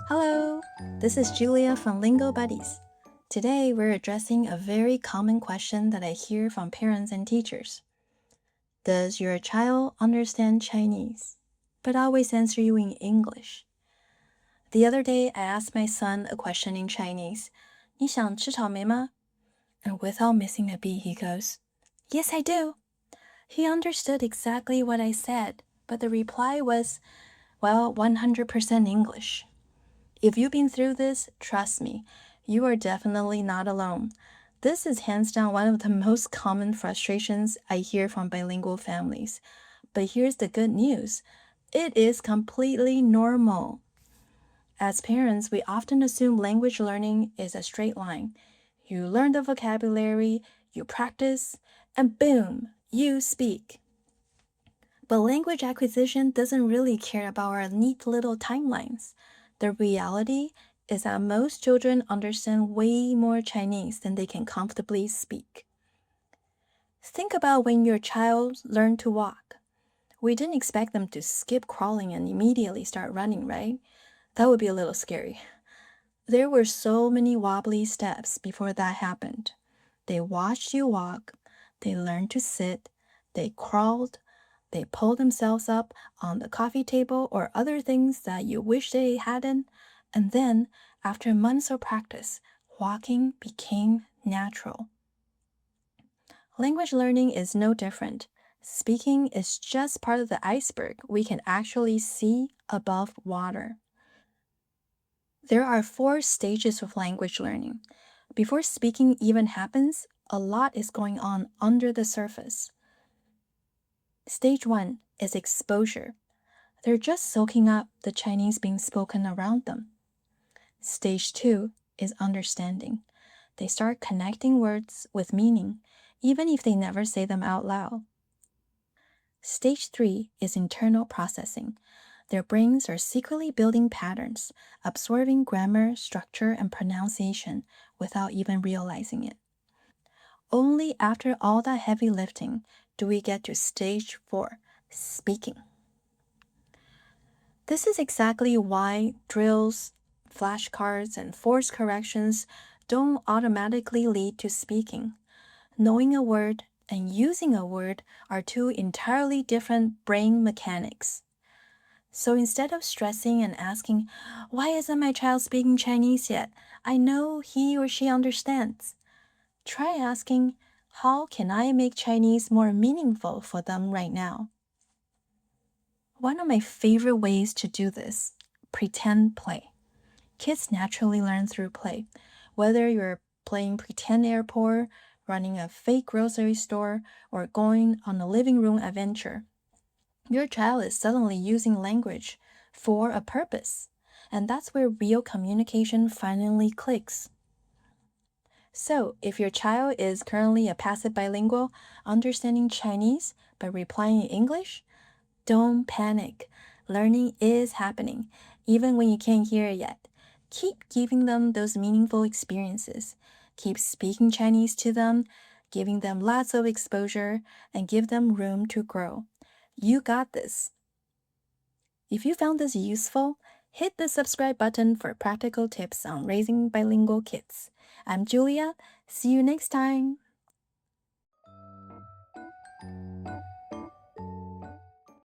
Hello, this is Julia from Lingo Buddies. Today we're addressing a very common question that I hear from parents and teachers. Does your child understand Chinese, but always answer you in English? The other day I asked my son a question in Chinese. 你想吃草莓吗? And without missing a beat, he goes, Yes, I do. He understood exactly what I said, but the reply was, well, 100% English. If you've been through this, trust me, you are definitely not alone. This is hands down one of the most common frustrations I hear from bilingual families. But here's the good news. It is completely normal. As parents, we often assume language learning is a straight line. You learn the vocabulary, you practice, and boom, you speak. But language acquisition doesn't really care about our neat little timelines. The reality is that most children understand way more Chinese than they can comfortably speak. Think about when your child learned to walk. We didn't expect them to skip crawling and immediately start running, right? That would be a little scary. There were so many wobbly steps before that happened. They watched you walk, they learned to sit, they crawled, they pulled themselves up on the coffee table or other things that you wish they hadn't, and then, after months of practice, walking became natural. Language learning is no different. Speaking is just part of the iceberg we can actually see above water. There are 4 stages of language learning. Before speaking even happens, a lot is going on under the surface. Stage 1 is exposure. They're just soaking up the Chinese being spoken around them. Stage 2 is understanding. They start connecting words with meaning, even if they never say them out loud. Stage 3 is internal processing. Their brains are secretly building patterns, absorbing grammar, structure, and pronunciation without even realizing it. Only after all that heavy lifting do we get to stage 4, speaking. This is exactly why drills, flashcards, and forced corrections don't automatically lead to speaking. Knowing a word and using a word are 2 entirely different brain mechanics. So instead of stressing and asking, why isn't my child speaking Chinese yet? I know he or she understands. Try asking, how can I make Chinese more meaningful for them right now? One of my favorite ways to do this, pretend play. Kids naturally learn through play. Whether you're playing pretend airport, running a fake grocery store, or going on a living room adventure, your child is suddenly using language for a purpose. And that's where real communication finally clicks. So, if your child is currently a passive bilingual, understanding Chinese but replying in English, don't panic. Learning is happening, even when you can't hear it yet. Keep giving them those meaningful experiences. Keep speaking Chinese to them, giving them lots of exposure, and give them room to grow. You got this. If you found this useful, hit the subscribe button for practical tips on raising bilingual kids. I'm Julia. See you next time.